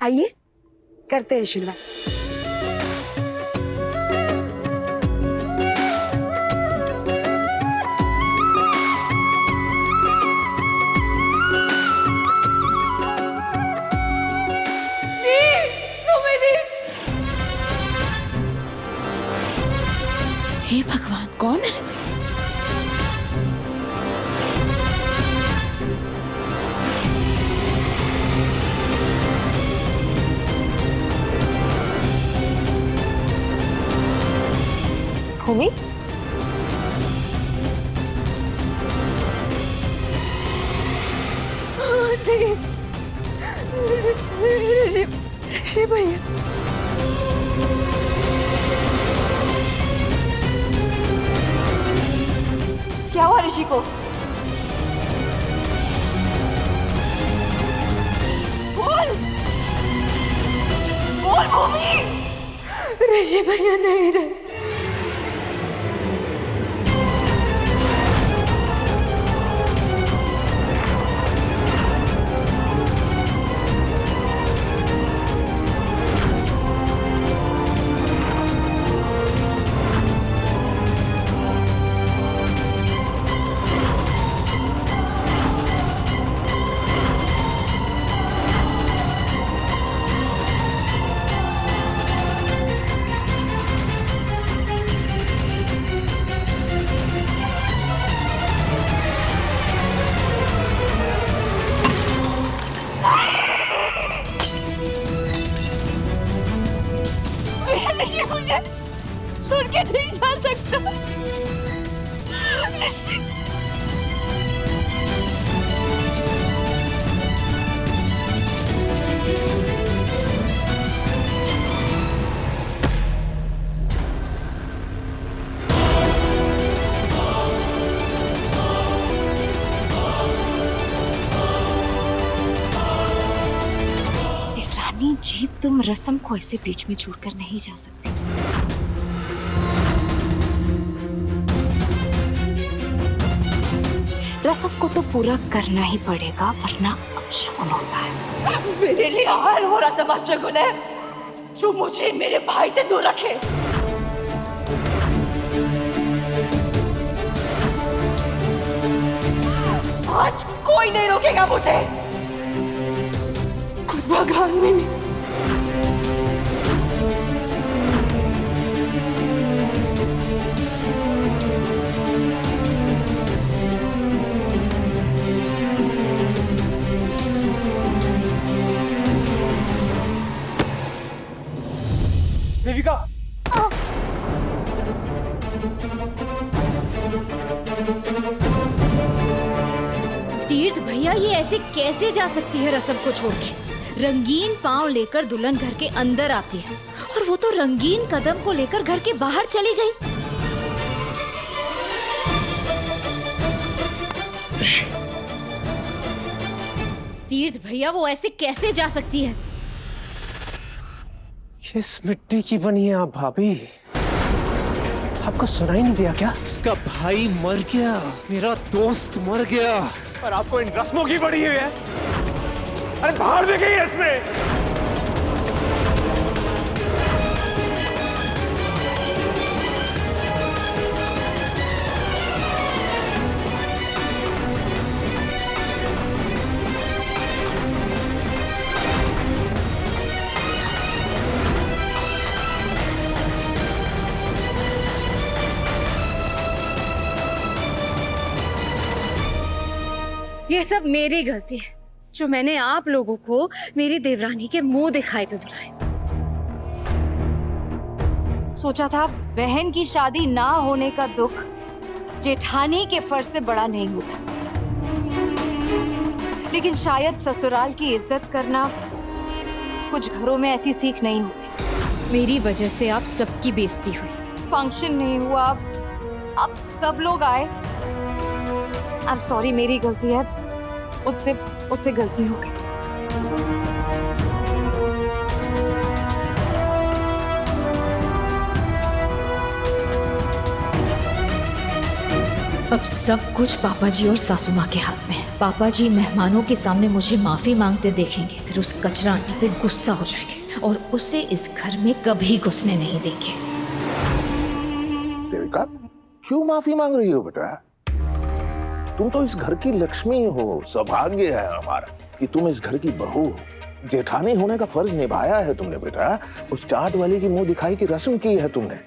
आइए करते हैं शुरुआत। हे भगवान, कौन है? भूमि, ऋषि भैया, क्या हुआ ऋषि को? बोल बोल भूमि। ऋषि भैया नहीं रहे। ऋषि मुझे छोड़ के नहीं जा सकता। ऋषि देवरानी जी, तुम रस्म को ऐसे बीच में छोड़कर नहीं जा सकती। रस्म को तो पूरा करना ही पड़ेगा, वरना अपशकुन होता है। मेरे लिए हर वो रस्म अपशकुन है जो मुझे मेरे भाई से दूर रखे। आज कोई नहीं रोकेगा मुझे, खुद भगवान भी नहीं। देविका, तीर्थ भैया, ये ऐसे कैसे जा सकती है रसम को छोड़ के? रंगीन पांव लेकर दुल्हन घर के अंदर आती है और वो तो रंगीन कदम को लेकर घर के बाहर चली गई। तीर्थ भैया, वो ऐसे कैसे जा सकती है? किस मिट्टी की बनी है आप भाभी? आपको सुनाई नहीं दिया क्या? उसका भाई मर गया, मेरा दोस्त मर गया, और आपको इन रस्मों की पड़ी हुई है? अरे बाहर भी गई है इसमें। ये सब मेरी गलती है जो मैंने आप लोगों को मेरी देवरानी के मुंह दिखाई पे बुलाया। सोचा था बहन की शादी ना होने का दुख जेठानी के फर्ज से बड़ा नहीं होता, लेकिन शायद ससुराल की इज्जत करना कुछ घरों में ऐसी सीख नहीं होती। मेरी वजह से आप सबकी बेइज्जती हुई। फंक्शन नहीं हुआ, अब सब लोग आए। आई एम सॉरी, मेरी गलती है, मुझसे गलती हो गई। अब सब कुछ पापा जी और सासू माँ के हाथ में है। पापा जी मेहमानों के सामने मुझे माफी मांगते देखेंगे, फिर उस कचरा आंटी पे गुस्सा हो जाएंगे और उसे इस घर में कभी घुसने नहीं देंगे। देविका, क्यों माफी मांग रही हो बेटा? तुम तो इस घर की लक्ष्मी हो। सौभाग्य है हमारा कि तुम इस घर की बहू हो। जेठानी होने का फर्ज निभाया है तुमने बेटा। उस चाट वाली की मुंह दिखाई की रस्म की है तुमने।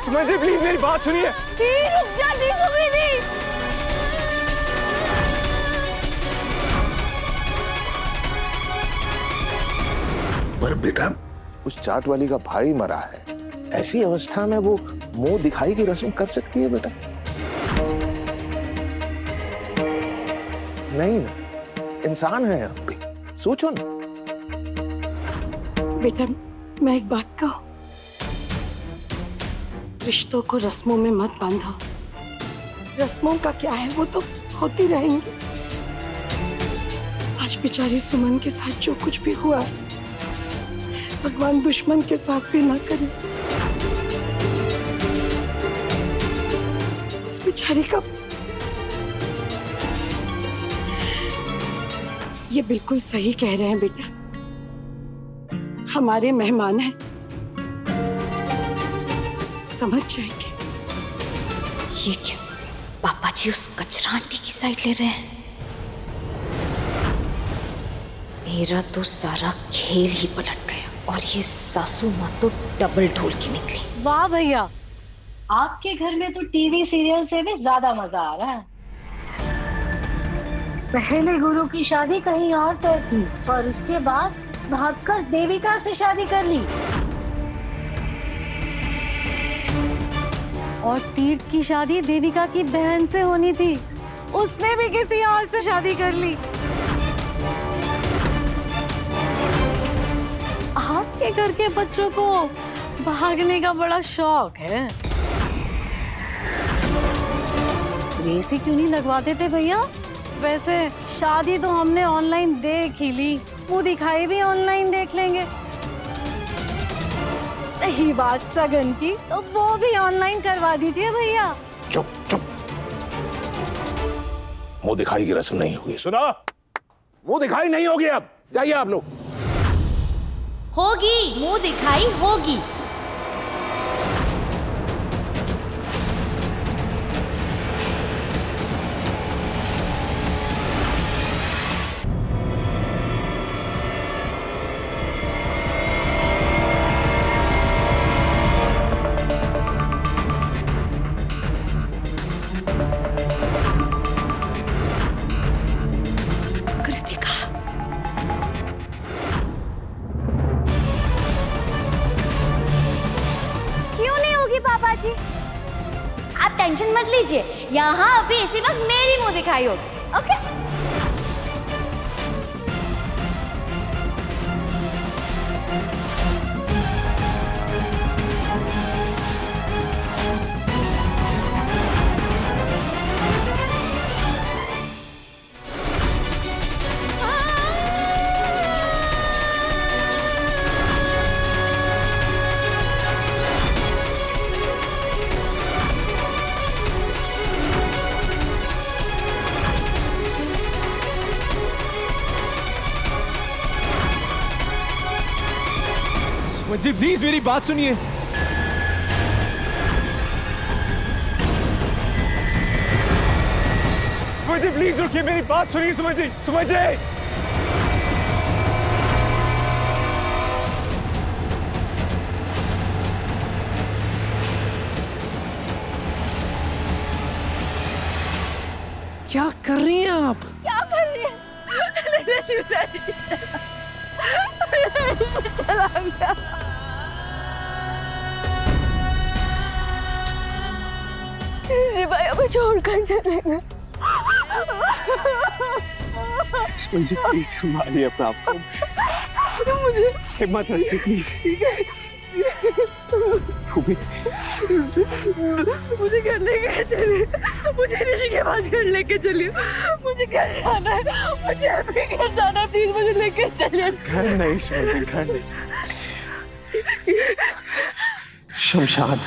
सुमन जी प्लीज मेरी बात सुनिए। रुक जा दी सुमृति। पर बेटा, उस चाट वाली का भाई मरा है, ऐसी अवस्था में वो मुंह दिखाई की रस्म कर सकती है बेटा? नहीं ना, इंसान है हम भी, सोचो ना। बेटा, मैं एक बात कहूं, रिश्तों को रस्मों में मत बांधो। रस्मों का क्या है, वो तो होती रहेंगी। आज बेचारी सुमन के साथ जो कुछ भी हुआ, भगवान दुश्मन के साथ भी ना करे। उस बेचारी का ये बिल्कुल सही कह रहे हैं बेटा, हमारे मेहमान हैं, समझ जाएंगे। ये क्या, पापा जी उस कचरा आंटी की साइड ले रहे हैं? मेरा तो सारा खेल ही पलट गया और ये सासू माँ तो डबल ढोल की निकली। वाह भैया, आपके घर में तो टीवी सीरियल से भी ज्यादा मजा आ रहा है। पहले गुरु की शादी कहीं और तय की और उसके बाद भागकर देविका से शादी कर ली। और तीर्थ की शादी देविका की बहन से होनी थी, उसने भी किसी और से शादी कर ली। आपके घर के बच्चों को भागने का बड़ा शौक है। रेसी क्यों नहीं लगवाते थे भैया? वैसे शादी तो हमने ऑनलाइन देख ही ली, मुंह दिखाई भी ऑनलाइन देख लेंगे। यही बात सगन की, तो वो भी ऑनलाइन करवा दीजिए भैया। चुप चुप, मुंह दिखाई की रस्म नहीं होगी। सुना, मुंह दिखाई नहीं होगी। अब जाइए आप लोग। होगी, मुंह दिखाई होगी। आप टेंशन मत लीजिए, यहाँ अभी इसी वक्त मेरी मुंह दिखाई होगी। ओके? जी प्लीज मेरी बात सुनिए। सुमन जी प्लीज रुकिए, मेरी बात सुनिए। सुमन जी, सुमन जी। क्या कर रही हैं आप? क्या कर रही है? चला गया। भैया को छोड़कर चले गए। सुमन जी प्लीज संभालिए अपना आप। मुझे हिम्मत रखिए प्लीज। मुझे घर लेके चलिए, मुझे ऋषि के पास घर लेके चलिए, मुझे घर जाना है, मुझे अभी घर जाना है, प्लीज मुझे लेके चलिए। घर नहीं स्मृति, घर नहीं, शमशान।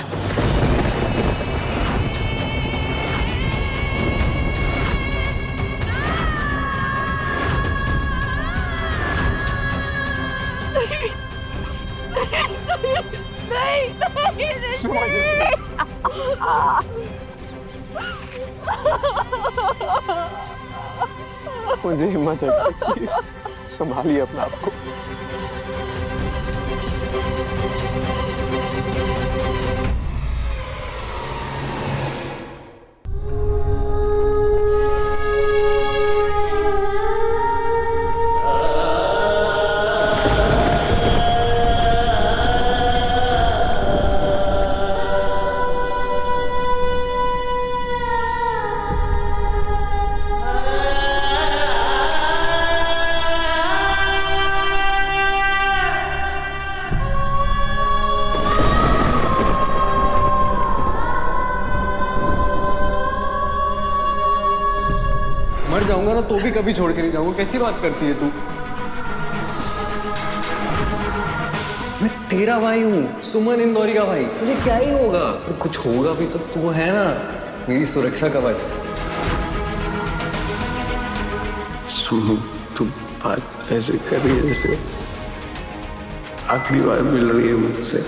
मुझे हिम्मत है, प्लीज संभालिए अपने आप को। मर जाऊंगा ना तो भी कभी छोड़ के नहीं जाऊंगा। कैसी बात करती है तू? मैं तेरा भाई हूँ, सुमन इंदौरी का भाई। मुझे क्या ही होगा, और कुछ होगा भी तो तू है ना मेरी सुरक्षा कवच। सुनो, तुम बात ऐसे कर रही है जैसे आखिरी बार मिल रही है मुझसे।